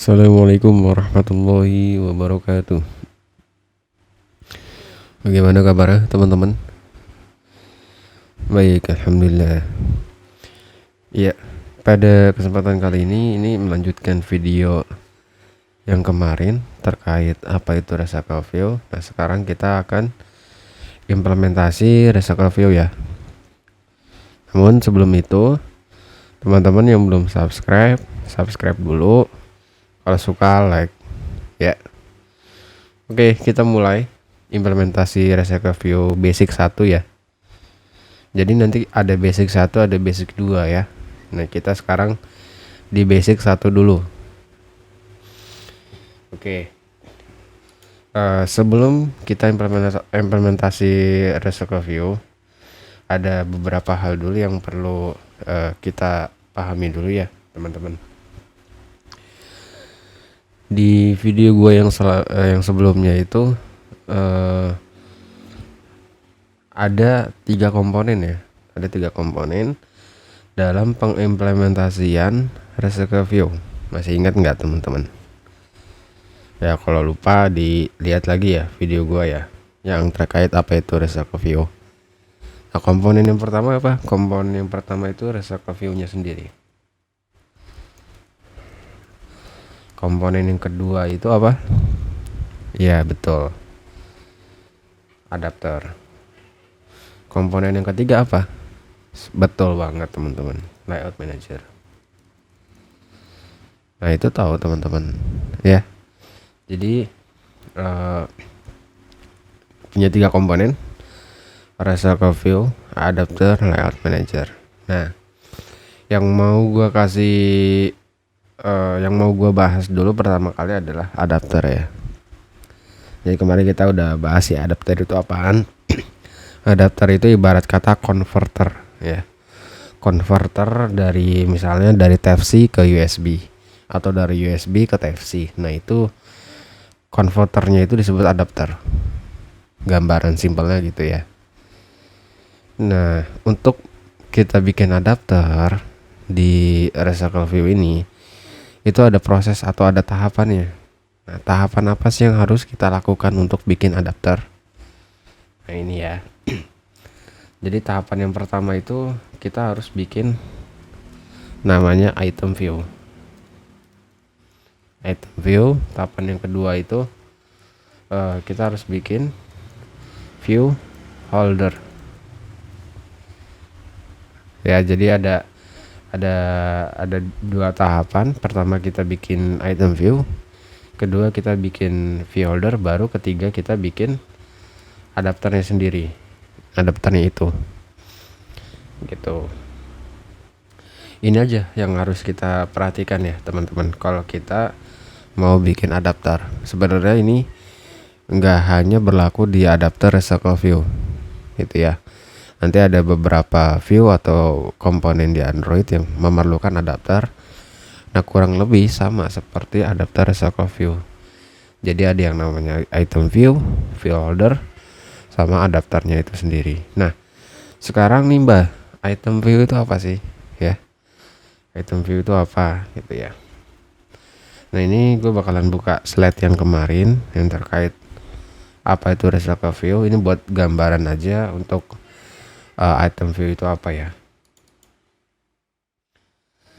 Assalamualaikum warahmatullahi wabarakatuh. Bagaimana kabarnya teman-teman? Baik, alhamdulillah. Ya, pada kesempatan kali ini melanjutkan video yang kemarin terkait apa itu Recycle View. Nah, sekarang kita akan implementasi Recycle View ya. Namun sebelum itu, teman-teman yang belum subscribe dulu. Kalau suka like ya. Oke, kita mulai implementasi Recycle View basic 1 ya. Jadi nanti ada basic 1, ada basic 2 ya. Nah, kita sekarang di basic 1 dulu. Oke. Sebelum kita implementasi Recycle View, ada beberapa hal dulu yang perlu kita pahami dulu ya, teman-teman. Di video gue yang sebelumnya itu ada 3 komponen ya. Ada 3 komponen dalam pengimplementasian Recycle View. Masih ingat nggak teman-teman? Ya kalau lupa dilihat lagi ya video gua ya yang terkait apa itu Recycle View. Nah, komponen yang pertama apa? Komponen yang pertama itu Recycle View-nya sendiri. Komponen yang kedua itu apa? Ya betul, adapter. Komponen yang ketiga apa? Betul banget teman-teman, layout manager. Nah itu tahu teman-teman ya. Jadi punya 3 komponen: Recycle View, adapter, layout manager. Nah yang mau gua bahas dulu pertama kali adalah adapter ya. Jadi kemarin kita udah bahas ya adapter itu apaan. Adapter itu ibarat kata converter ya. Converter dari misalnya dari Type-C ke USB atau dari USB ke Type-C. Nah, itu konverternya itu disebut adapter. Gambaran simpelnya gitu ya. Nah, untuk kita bikin adapter di Recycle View ini itu ada proses atau ada tahapannya. Nah, tahapan apa sih yang harus kita lakukan untuk bikin adapter? Nah, ini ya. Jadi tahapan yang pertama itu kita harus bikin namanya item view. Item view. Tahapan yang kedua itu kita harus bikin view holder. Ya, jadi ada 2 tahapan. Pertama kita bikin item view, kedua kita bikin view holder, baru ketiga kita bikin adapternya sendiri. Adapternya itu gitu. Ini aja yang harus kita perhatikan ya teman-teman kalau kita mau bikin adapter. Sebenarnya ini enggak hanya berlaku di adapter Recycle View gitu ya. Nanti ada beberapa view atau komponen di Android yang memerlukan adapter. Nah, kurang lebih sama seperti adapter Recycle View. Jadi ada yang namanya item view, view holder, sama adapternya itu sendiri. Nah, sekarang nih Mbak, item view itu apa sih? Ya, item view itu apa gitu ya. Nah, ini gue bakalan buka slide yang kemarin yang terkait apa itu Recycle View. Ini buat gambaran aja untuk item view itu apa ya.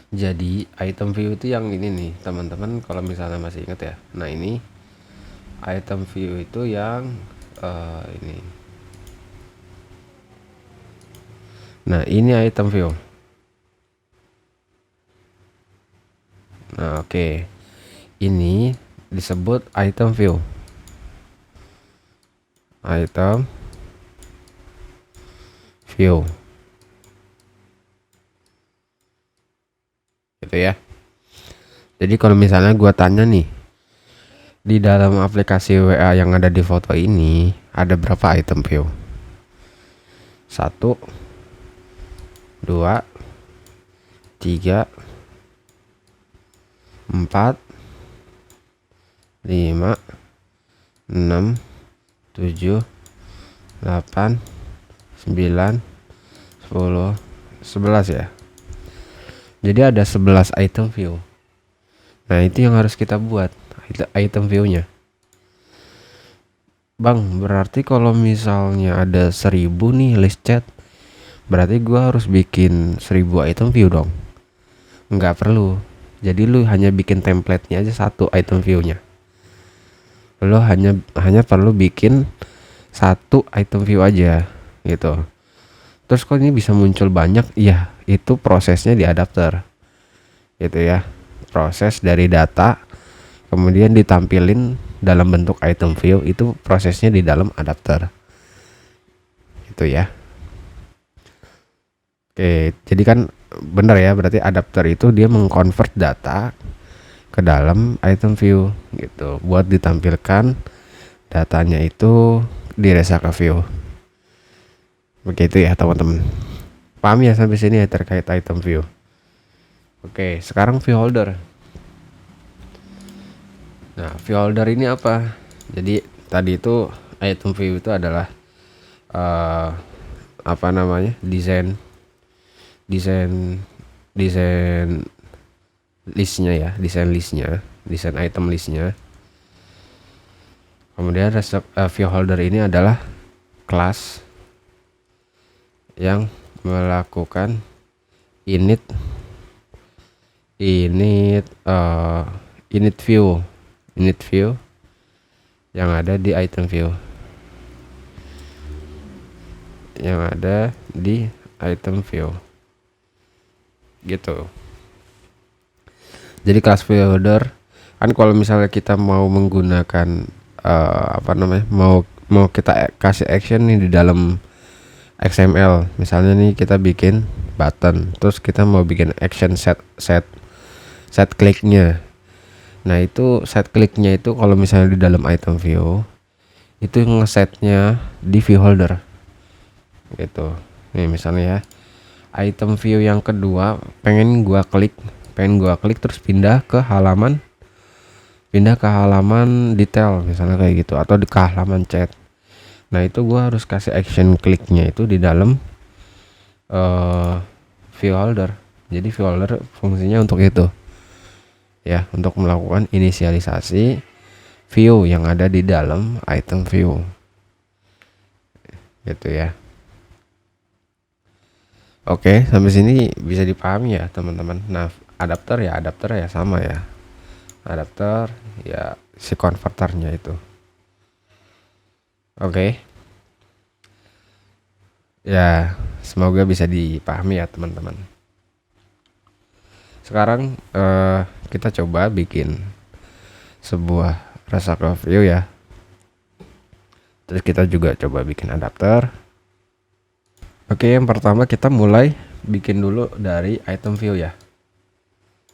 Jadi item view itu yang ini nih teman-teman, kalau misalnya masih ingat ya. Nah, ini item view itu yang ini. Nah, ini item view. Nah, oke. Ini disebut item view. Item view. Gitu ya. Jadi kalau misalnya gua tanya nih, di dalam aplikasi WA yang ada di foto ini ada berapa item view? 1, 2, 3, 4, 5, 6, 7, 8, 9, 10, 11 ya. Jadi ada 11 item view. Nah itu yang harus kita buat, item view-nya. Bang, berarti kalau misalnya ada 1000 nih list chat, berarti gua harus bikin 1000 item view dong? Nggak perlu. Jadi lu hanya bikin template-nya aja satu item view-nya. Lu hanya perlu bikin satu item view aja gitu. Terus kok ini bisa muncul banyak? Iya, itu prosesnya di adapter. Gitu ya. Proses dari data kemudian ditampilin dalam bentuk item view, itu prosesnya di dalam adapter. Itu ya. Oke, jadi kan bener ya, berarti adapter itu dia mengconvert data ke dalam item view gitu buat ditampilkan datanya itu di Resaka View. Begitu ya teman-teman. Paham ya sampai sini ya terkait item view. Oke, sekarang view holder. Nah, view holder ini apa? Jadi tadi itu item view itu adalah apa namanya? desain listnya ya, desain item listnya. Kemudian view holder ini adalah kelas yang melakukan init view yang ada di item view, gitu. Jadi kelas view holder kan kalau misalnya kita mau menggunakan mau kita kasih action nih di dalam XML, misalnya nih kita bikin button, terus kita mau bikin action set kliknya. Nah itu set kliknya itu kalau misalnya di dalam item view itu ngesetnya di view holder gitu. Nih misalnya ya, item view yang kedua pengen gua klik terus pindah ke halaman detail misalnya kayak gitu, atau ke halaman chat. Nah itu gua harus kasih action kliknya itu di dalam view holder. Jadi view holder fungsinya untuk itu ya, untuk melakukan inisialisasi view yang ada di dalam item view gitu ya. Oke, sampai sini bisa dipahami ya teman-teman. Nah, adapter ya sama ya. Adapter ya si konverternya itu. Oke. Ya, semoga bisa dipahami ya teman-teman. Sekarang kita coba bikin sebuah Resaka View ya. Terus kita juga coba bikin adapter. Oke, yang pertama kita mulai bikin dulu dari item view ya.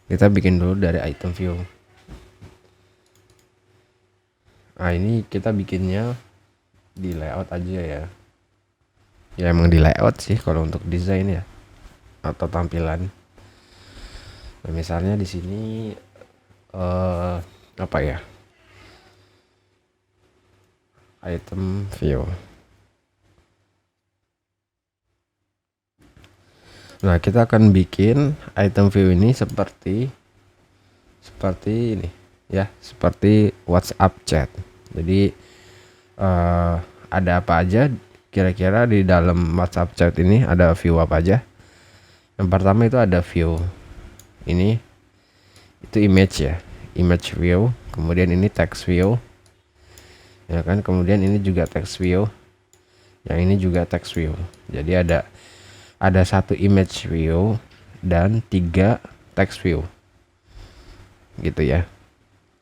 Kita bikin dulu dari item view. Nah, ini kita bikinnya di layout aja ya. Ya emang di layout sih kalau untuk desain ya, atau tampilan. Nah, misalnya di sini apa ya? Item view. Nah, kita akan bikin item view ini seperti ini ya, seperti WhatsApp chat. Jadi ada apa aja kira-kira di dalam WhatsApp chat ini, ada view apa aja? Yang pertama itu ada view ini, itu image ya, image view. Kemudian ini text view ya kan, kemudian ini juga text view, yang ini juga text view. Jadi ada satu image view dan 3 text view gitu ya.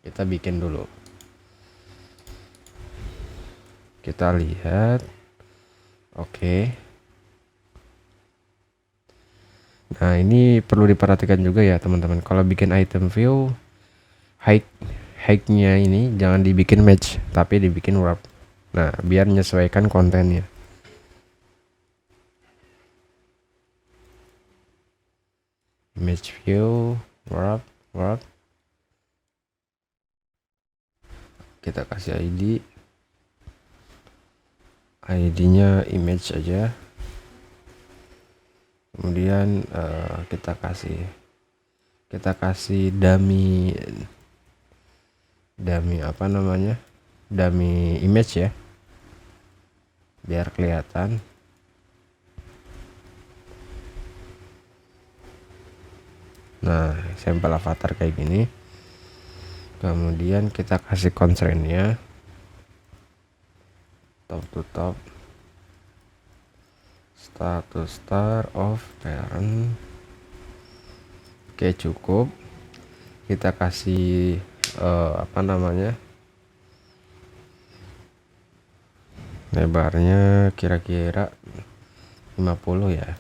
Kita bikin dulu, kita lihat. Oke. Nah ini perlu diperhatikan juga ya teman-teman, kalau bikin item view height-nya ini jangan dibikin match tapi dibikin wrap. Nah biar menyesuaikan kontennya. Image view wrap. Kita kasih ID-nya image aja. Kemudian kita kasih dummy dummy apa namanya, dummy image ya, biar kelihatan. Nah, sampel avatar kayak gini. Kemudian kita kasih constraint-nya top to top, start to start of parent. Oke, cukup. Kita kasih apa namanya, lebarnya kira-kira 50 ya.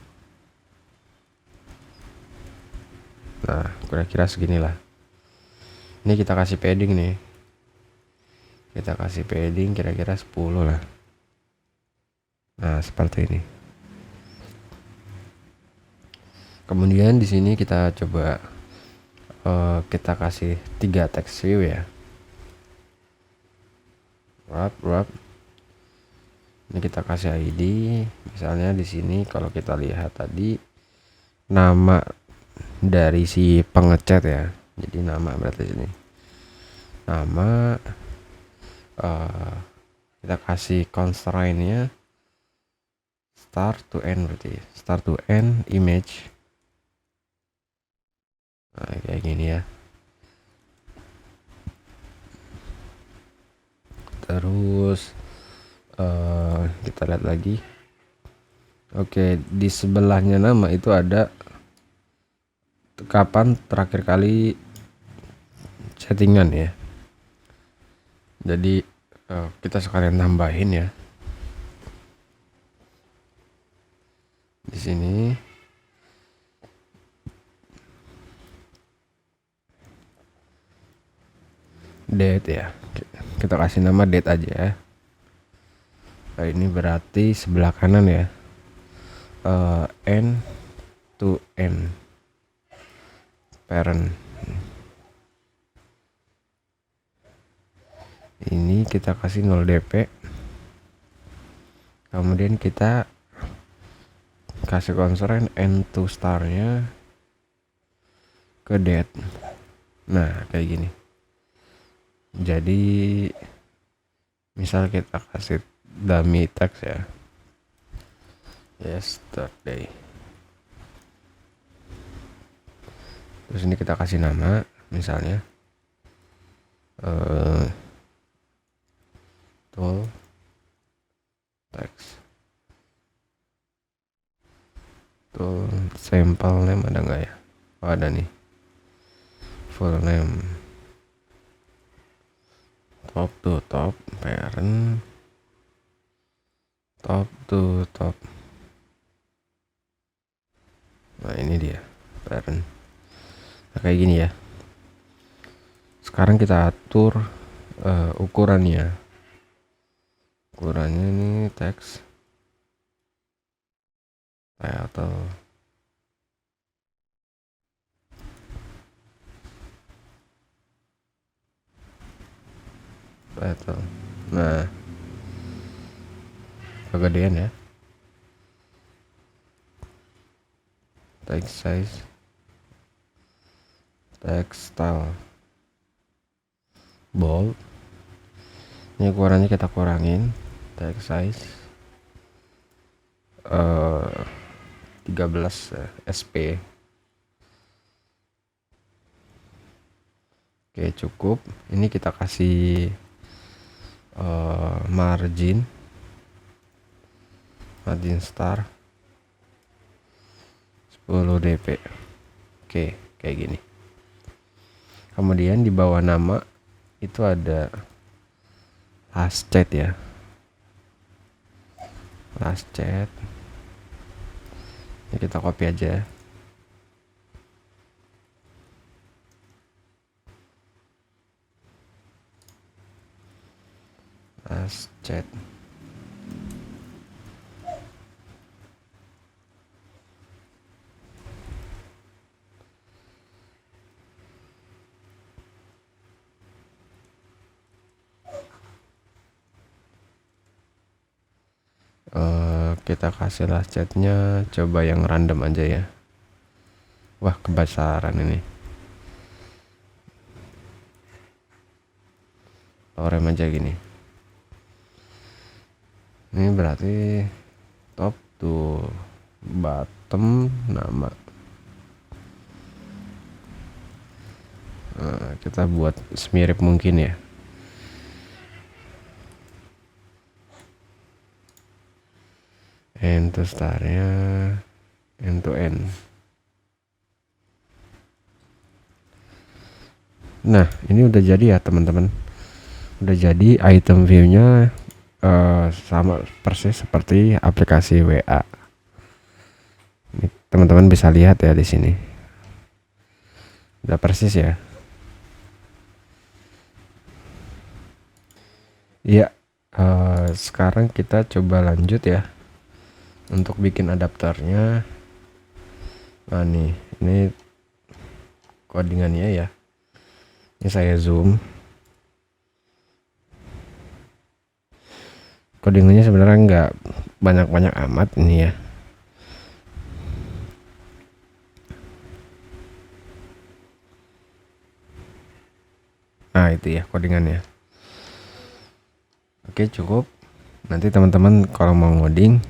Nah, kira-kira seginilah. Ini kita kasih padding nih. Kita kasih padding kira-kira 10 lah. Nah, seperti ini. Kemudian di sini kita coba kita kasih 3 text view ya. Wrap. Ini kita kasih ID. Misalnya di sini kalau kita lihat tadi nama dari si pengecat ya. Jadi nama berarti sini. Nama kita kasih constraint-nya start to end, berarti start to end image. Nah, kayak gini ya. Terus kita lihat lagi. Oke, di sebelahnya nama itu ada kapan terakhir kali settingan ya. Jadi kita sekalian tambahin ya. Di sini date ya. Kita kasih nama date aja. Nah, ini berarti sebelah kanan ya. End to end parent. Ini kita kasih 0 dp. Kemudian kita kasih constraint end to star-nya ke date. Nah, kayak gini. Jadi misal kita kasih dummy text ya, yesterday. Terus ini kita kasih nama, misalnya tool text, tool sample name ada nggak ya? Oh, ada nih, full name, top to top parent, top to top. Nah, ini dia parent. Nah, kayak gini ya. Sekarang kita atur ukurannya. Ukurannya ini teks title. Nah, kegedean ya. Text size, text style, bold. Ini ukurannya kita kurangin. Text size 13 sp. Oke, cukup. Ini kita kasih margin star 10 dp. Oke, kayak gini. Kemudian di bawah nama itu ada last chat ya. Last chat. Ini kita copy aja. Last chat. Kita kasih last chatnya coba yang random aja ya. Wah, kebesaran ini. low rem aja gini. Ini berarti top to bottom nama. Kita buat semirip mungkin ya. End to startnya end to end. Nah, ini udah jadi ya teman-teman. Udah jadi item view-nya sama persis seperti aplikasi WA. Ini teman-teman bisa lihat ya di sini. Udah persis ya. Iya. Sekarang kita coba lanjut ya untuk bikin adapternya. Nah nih, ini codingannya ya. Ini saya zoom. Codingannya sebenarnya nggak banyak-banyak amat ini ya. Nah itu ya codingannya. Oke cukup. Nanti teman-teman kalau mau ngoding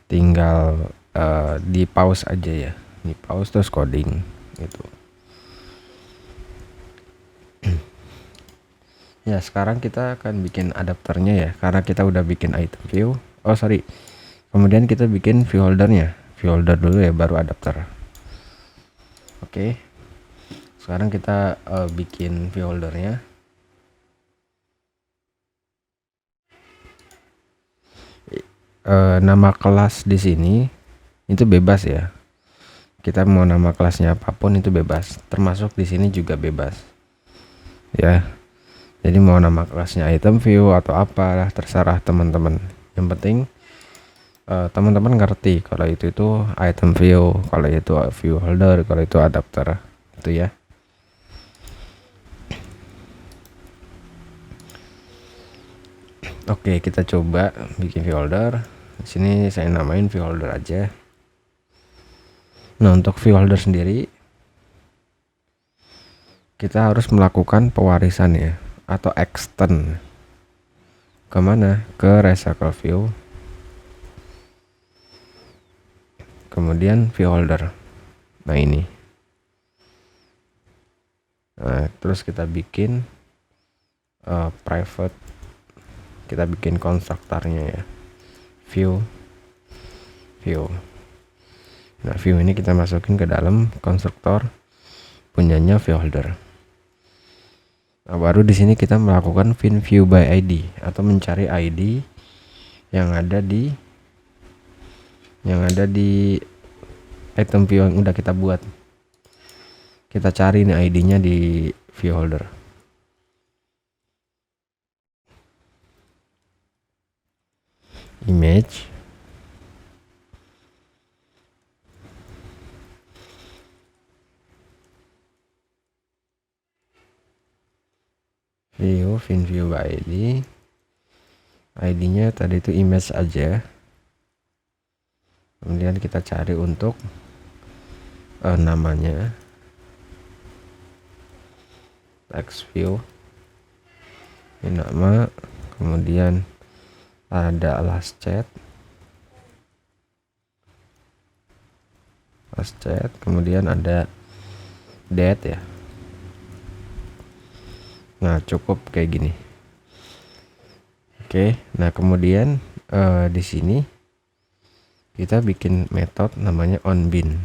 tinggal di pause aja ya. Di pause terus coding gitu. Ya sekarang kita akan bikin adapternya ya, karena kita udah bikin item view. Kemudian kita bikin view holdernya. View holder dulu ya, baru adapter. Oke. Sekarang kita bikin view holdernya. Nama kelas di sini itu bebas ya. Kita mau nama kelasnya apapun itu bebas. Termasuk di sini juga bebas. Ya. Jadi mau nama kelasnya item view atau apalah terserah teman-teman. Yang penting teman-teman ngerti kalau itu item view, kalau itu view holder, kalau itu adapter, itu ya. Oke, kita coba bikin view holder. Di sini saya namain view holder aja. Nah, untuk view holder sendiri kita harus melakukan pewarisan ya, atau extend kemana? Ke recycle view, kemudian view holder. Nah ini. Nah, terus kita bikin private, kita bikin konstruktornya ya, view. Nah view ini kita masukin ke dalam konstruktor punyanya view holder. Nah, baru di sini kita melakukan find view by ID atau mencari ID yang ada di item view yang udah kita buat. Kita cari nih ID-nya di view holder. Image. Find view by ID. ID-nya tadi itu image aja. Kemudian kita cari untuk namanya text view. Ini nama, kemudian ada last chat, kemudian ada date ya. Nah cukup kayak gini. Oke, nah kemudian di sini kita bikin metode namanya onBin.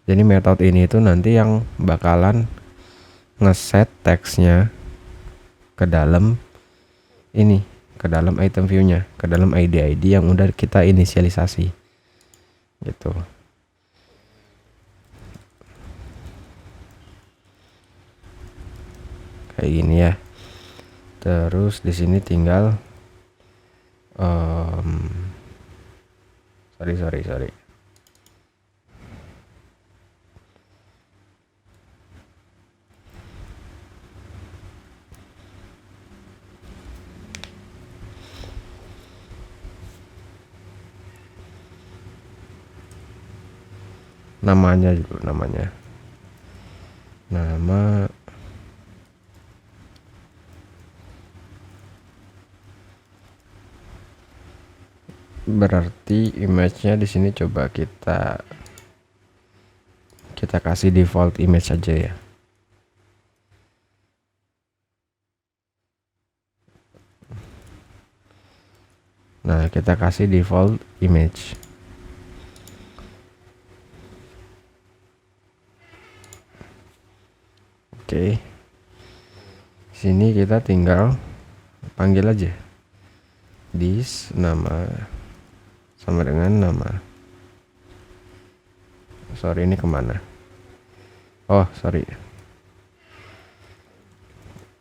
Jadi metode ini itu nanti yang bakalan ngeset teksnya ke dalam ini, ke dalam item view-nya, ke dalam ID yang udah kita inisialisasi gitu. Kayak gini ya. Terus di sini tinggal sorry. Namanya dulu, nama Berarti image-nya di sini coba kita kasih default image aja ya. Nah, kita kasih default image. Oke. Sini kita tinggal panggil aja this nama sama dengan nama. Sorry, ini kemana? Oh, sorry.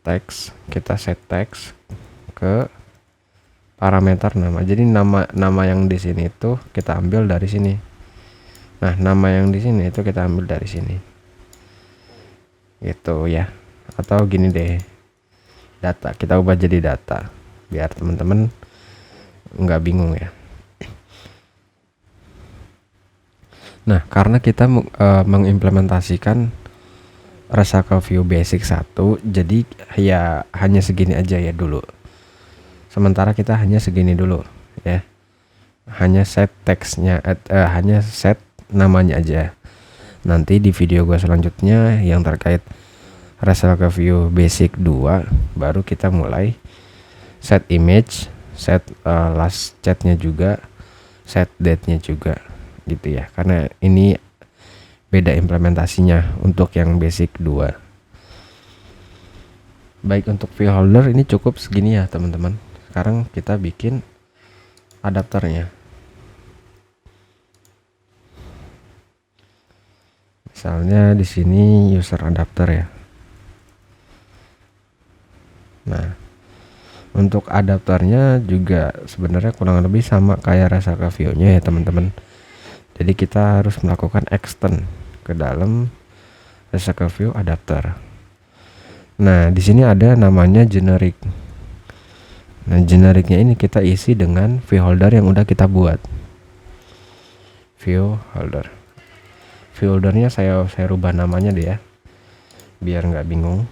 Text, kita set text ke parameter nama. Jadi nama yang di sini itu kita ambil dari sini. Nah, nama yang di sini itu kita ambil dari sini. Gitu ya. Atau gini deh. Data, kita ubah jadi data biar teman-teman nggak bingung ya. Nah, karena kita mengimplementasikan Resaca View Basic 1, jadi ya hanya segini aja ya dulu. Sementara kita hanya segini dulu ya. Hanya set teksnya, hanya set namanya aja. Nanti di video gue selanjutnya yang terkait Resaca View Basic 2 baru kita mulai set image, set last chatnya juga, set date-nya juga gitu ya. Karena ini beda implementasinya untuk yang basic 2. Baik, untuk view holder ini cukup segini ya teman-teman. Sekarang kita bikin adapternya. Misalnya di sini user adapter ya. Nah, untuk adapternya juga sebenarnya kurang lebih sama kayak Resaca View-nya ya teman-teman. Jadi kita harus melakukan extend ke dalam Resaca View adapter. Nah, di sini ada namanya generic. Nah, genericnya ini kita isi dengan view holder yang udah kita buat. View holder. View holdernya saya rubah namanya deh ya, biar nggak bingung.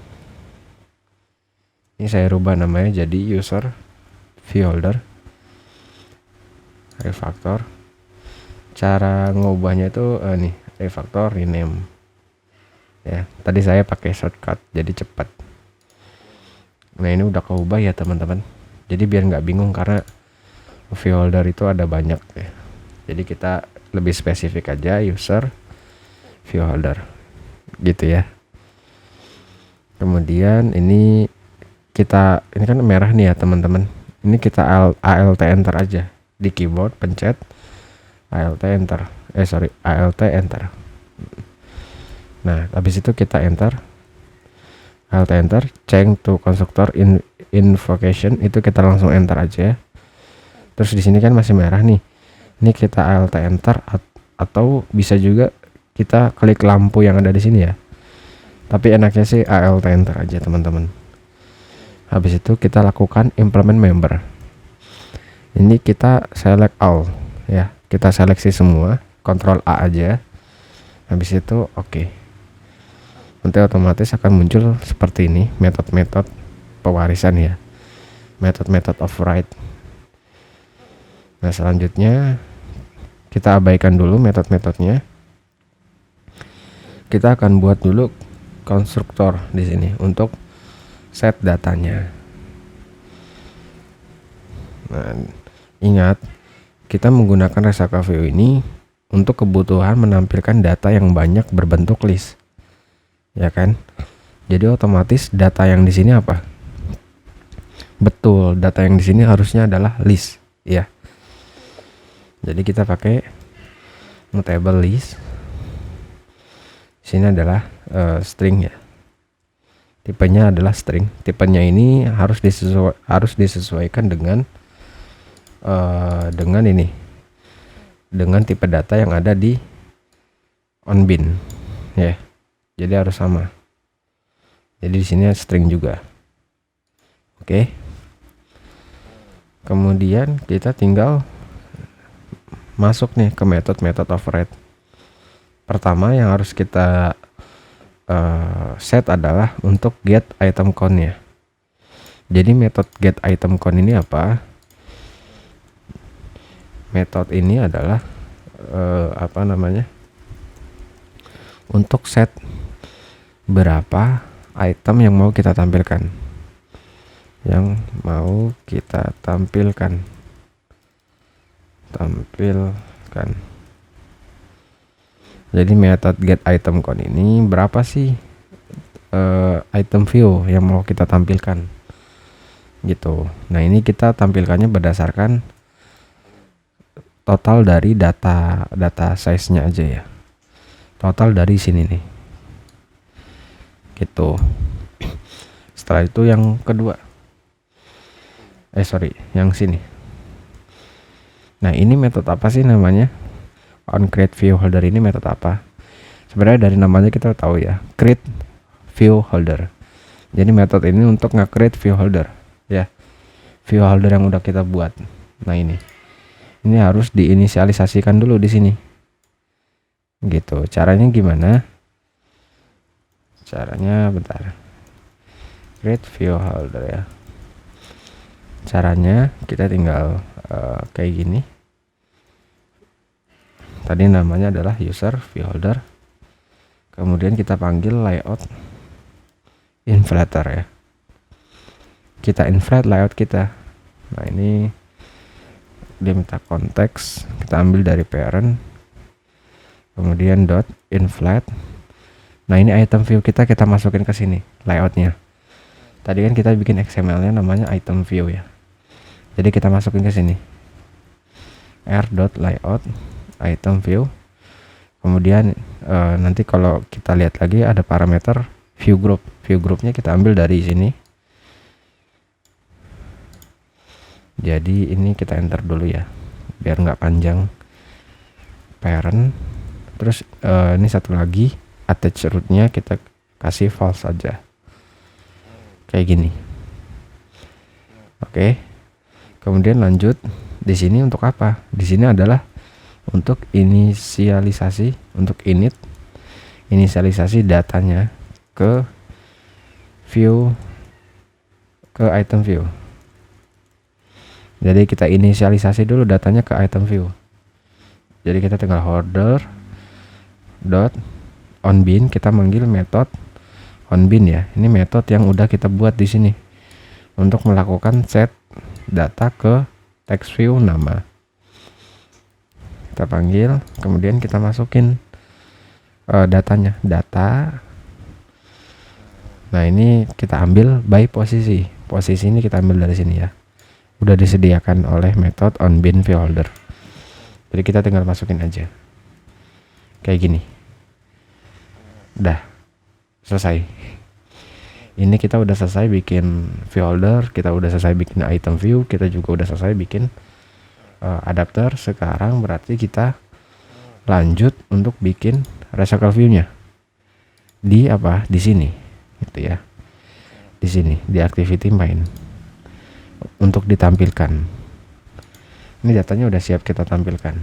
Ini saya rubah namanya jadi user view holder refactor. Cara ngubahnya itu nih, refactor rename ya. Tadi saya pakai shortcut jadi cepat. Nah, ini udah keubah ya teman-teman. Jadi biar nggak bingung karena view holder itu ada banyak ya. Jadi kita lebih spesifik aja user view holder gitu ya. Kemudian ini kan merah nih ya teman-teman. Ini kita alt enter aja di keyboard, pencet alt enter. Alt enter. Nah, habis itu kita enter alt enter, change to constructor invocation, itu kita langsung enter aja. Terus di sini kan masih merah nih. Ini kita alt enter atau bisa juga kita klik lampu yang ada di sini ya. Tapi enaknya sih alt enter aja teman-teman. Habis itu kita lakukan implement member. Ini kita select all ya. Kita seleksi semua, Ctrl A aja. Habis itu oke. Nanti otomatis akan muncul seperti ini metode-metode pewarisan ya. Metode of write. Nah, selanjutnya kita abaikan dulu metode-metodenya. Kita akan buat dulu konstruktor di sini untuk set datanya. Nah, ingat kita menggunakan Resaca View ini untuk kebutuhan menampilkan data yang banyak berbentuk list. Ya kan? Jadi otomatis data yang di sini apa? Betul, data yang di sini harusnya adalah list, ya. Jadi kita pakai mutable list. Sini adalah string ya. Tipenya adalah string. Tipenya ini harus disesuaikan dengan ini. Dengan tipe data yang ada di onBin, ya. Jadi harus sama. Jadi di sini string juga. Oke. Kemudian kita tinggal masuk nih ke method of write. Pertama yang harus kita set adalah untuk get item count-nya. Jadi metode get item count ini apa? Method ini adalah untuk set berapa item yang mau kita tampilkan. Jadi method get item count ini berapa sih item view yang mau kita tampilkan gitu. Nah, ini kita tampilkannya berdasarkan total dari data size-nya aja ya. Total dari sini nih. Gitu. Setelah itu yang kedua. Yang sini. Nah, ini metode apa sih namanya? On create view holder ini metode apa? Sebenarnya dari namanya kita tahu ya, create view holder. Jadi metode ini untuk nge-create view holder ya. View holder yang udah kita buat. Nah, ini harus diinisialisasikan dulu di sini. Gitu. Caranya gimana? Caranya bentar. Create view holder ya. Caranya kita tinggal kayak gini. Tadi namanya adalah user view holder. Kemudian kita panggil layout inflator ya. Kita inflate layout kita. Nah, ini dia minta konteks, kita ambil dari parent. Kemudian dot inflate. Nah, ini item view kita masukin ke sini layoutnya. Tadi kan kita bikin XML-nya namanya item view ya. Jadi kita masukin ke sini. r.layout item view. Kemudian nanti kalau kita lihat lagi ada parameter view group. View groupnya kita ambil dari sini. Jadi ini kita enter dulu ya, biar nggak panjang. Parent. Terus ini satu lagi attach root-nya kita kasih false saja. Kayak gini. Oke. Kemudian lanjut di sini untuk apa? Di sini adalah untuk inisialisasi, untuk inisialisasi datanya ke view, ke item view. Jadi kita inisialisasi dulu datanya ke item view. Jadi kita tinggal holder dot onBean, kita manggil metode onBean ya. Ini metode yang udah kita buat di sini untuk melakukan set data ke text view nama. Kita panggil, kemudian kita masukin datanya, data. Nah, ini kita ambil by posisi. Posisi ini kita ambil dari sini ya. Udah disediakan oleh metode onBean view holder. Jadi kita tinggal masukin aja. Kayak gini. Udah selesai. Ini kita udah selesai bikin view holder, kita udah selesai bikin item view, kita juga udah selesai bikin adapter. Sekarang berarti kita lanjut untuk bikin recycle view-nya di sini gitu ya, di sini di activity main untuk ditampilkan. Ini datanya udah siap kita tampilkan.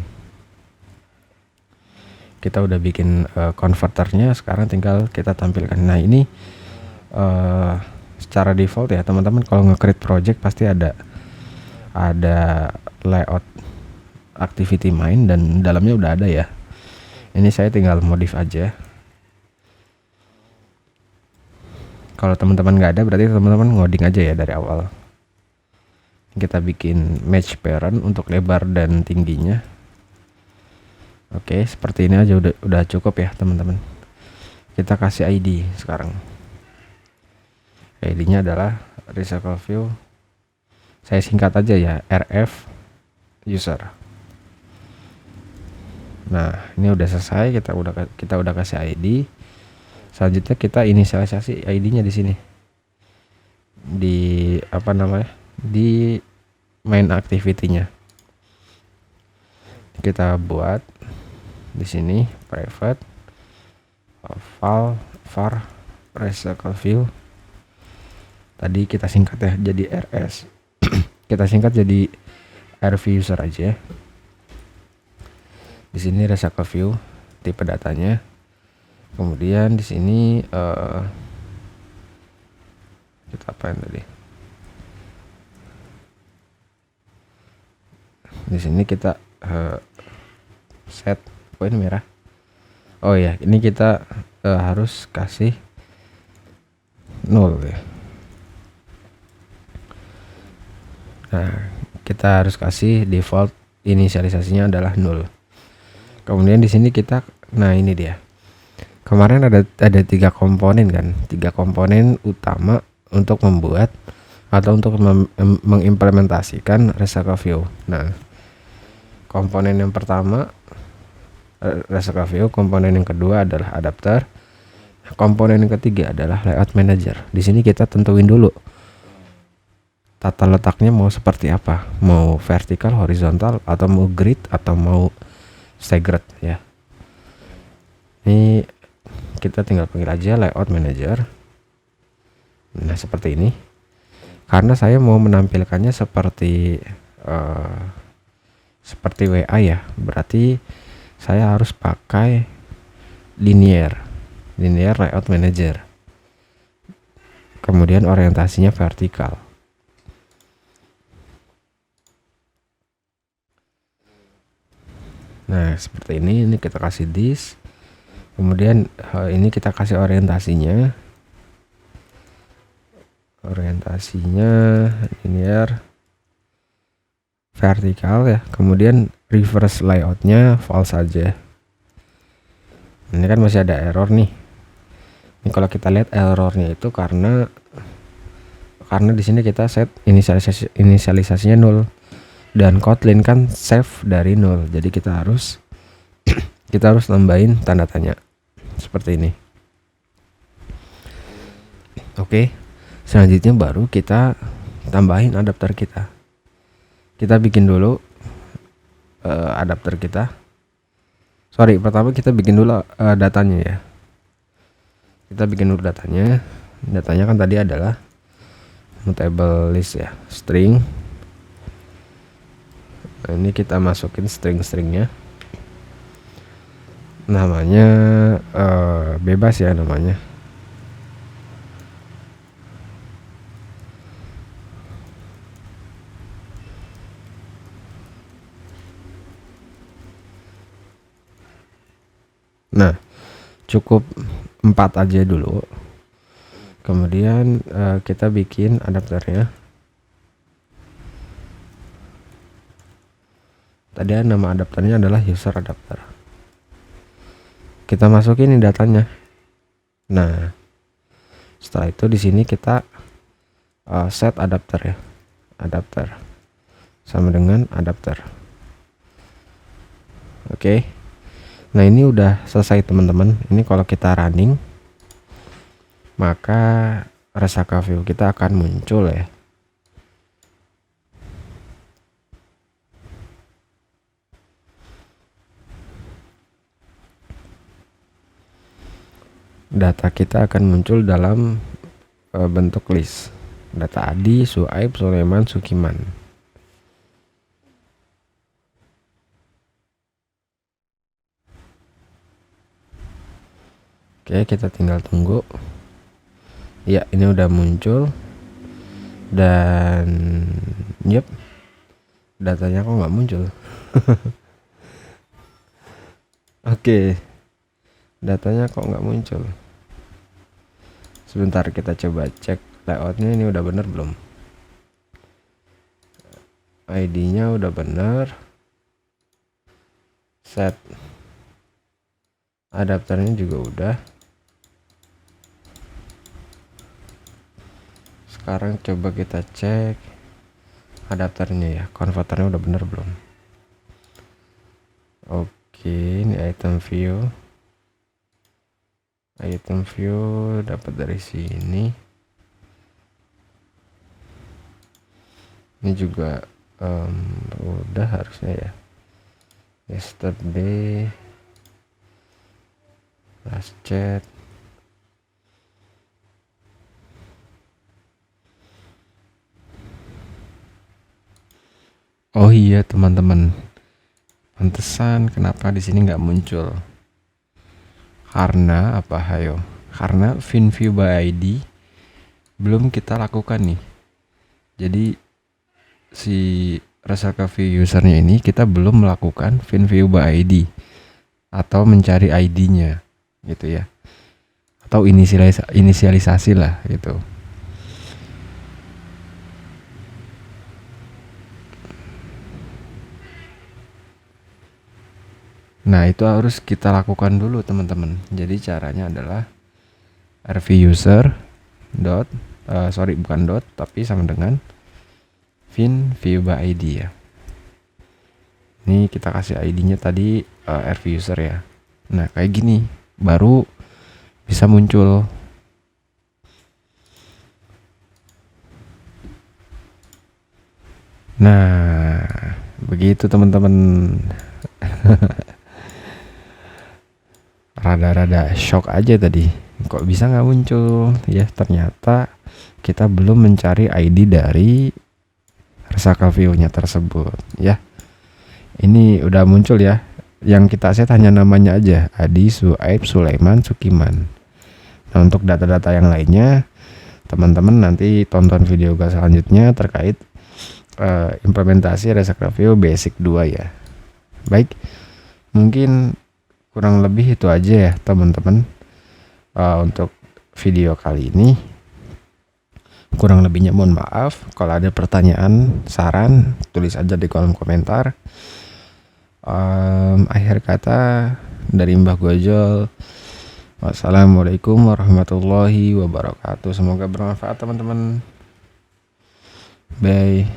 Kita udah bikin converternya, sekarang tinggal kita tampilkan. Nah, ini secara default ya teman-teman, kalau nge-create project pasti ada layout activity main dan dalamnya udah ada ya. Ini saya tinggal modif aja. Kalau teman-teman nggak ada berarti teman-teman ngoding aja ya dari awal. Kita bikin match parent untuk lebar dan tingginya. Oke, seperti ini aja udah cukup ya teman-teman. Kita kasih ID sekarang. ID-nya adalah recycle view. Saya singkat aja ya, RF user. Nah, ini udah selesai, kita udah kasih ID. Selanjutnya kita inisialisasi ID-nya di sini. Di di main activity-nya. Kita buat di sini private var recycle view. Tadi kita singkat ya jadi RS. Kita singkat jadi RV user aja. Di sini recycle view tipe datanya. Kemudian di sini kita apain tadi? Di sini kita set poin merah. Oh ya, ini kita harus kasih 0 ya. Nah, kita harus kasih default inisialisasinya adalah 0. Kemudian di sini kita, nah ini dia. Kemarin ada 3 komponen kan, 3 komponen utama untuk membuat atau untuk mengimplementasikan Resaca View. Nah, komponen yang pertama Resaca View, komponen yang kedua adalah adapter, komponen yang ketiga adalah layout manager. Di sini kita tentuin dulu tata letaknya mau seperti apa, mau vertikal, horizontal, atau mau grid, atau mau staggered ya. Ini kita tinggal panggil aja layout manager. Nah, seperti ini. Karena saya mau menampilkannya seperti WA ya, berarti saya harus pakai linear layout manager. Kemudian orientasinya vertikal. Nah, seperti ini kita kasih this. Kemudian ini kita kasih orientasinya linear vertikal ya. Kemudian reverse layoutnya false saja. Ini kan masih ada error nih. Ini kalau kita lihat errornya itu karena di sini kita set inisialisasinya 0 dan Kotlin kan save dari 0. Jadi kita harus tambahin tanda tanya seperti ini. Oke, selanjutnya baru kita tambahin adapter kita. Kita bikin dulu adapter kita. Pertama kita bikin dulu datanya ya. Kita bikin dulu datanya. Datanya kan tadi adalah mutable list ya, string. Nah, ini kita masukin string-stringnya. Namanya bebas ya namanya. Nah, cukup 4 aja dulu. Kemudian kita bikin adapternya. Tadi nama adapternya adalah user adapter. Kita masukin ini datanya. Nah, setelah itu di sini kita set adapter ya. Adapter sama dengan adapter. Oke. Nah, ini udah selesai teman-teman. Ini kalau kita running, maka Resaca View kita akan muncul ya. Data kita akan muncul dalam bentuk list. Data Adi, Suaib, Sulaiman, Sukiman. Oke, kita tinggal tunggu. Ya, ini udah muncul. Dan yep, datanya kok nggak muncul. Oke, datanya kok nggak muncul. Sebentar, kita coba cek layoutnya ini udah bener belum. ID-nya udah bener. Set adapternya juga udah. Sekarang coba kita cek adapternya ya, konverternya udah bener belum. Oke, ini item view dapat dari sini. Ini juga udah harusnya ya. Yesterday, last chat. Oh iya teman-teman, pantesan kenapa di sini nggak muncul. Karena apa, hayo? Karena VinView by ID belum kita lakukan nih. Jadi si Resaca View usernya ini kita belum melakukan view by ID atau mencari ID-nya gitu ya, atau inisialisasi lah gitu. Nah, itu harus kita lakukan dulu teman-teman. Jadi caranya adalah rvuser dot bukan dot tapi sama dengan view by ID ya. Ini kita kasih ID-nya tadi rvuser ya. Nah, kayak gini baru bisa muncul. Nah, begitu teman-teman. Rada-rada shock aja tadi, kok bisa nggak muncul ya, ternyata kita belum mencari ID dari Resaca View-nya tersebut ya. Ini udah muncul ya, yang kita set hanya namanya aja, Adi Suaib Sulaiman Sukiman. Nah, untuk data-data yang lainnya teman-teman nanti tonton video gue selanjutnya terkait implementasi Resaca View Basic 2 ya. Baik, mungkin kurang lebih itu aja ya teman-teman untuk video kali ini. Kurang lebihnya mohon maaf. Kalau ada pertanyaan, saran, tulis aja di kolom komentar. Akhir kata dari Mbah Gojol, wassalamualaikum warahmatullahi wabarakatuh. Semoga bermanfaat teman-teman. Bye.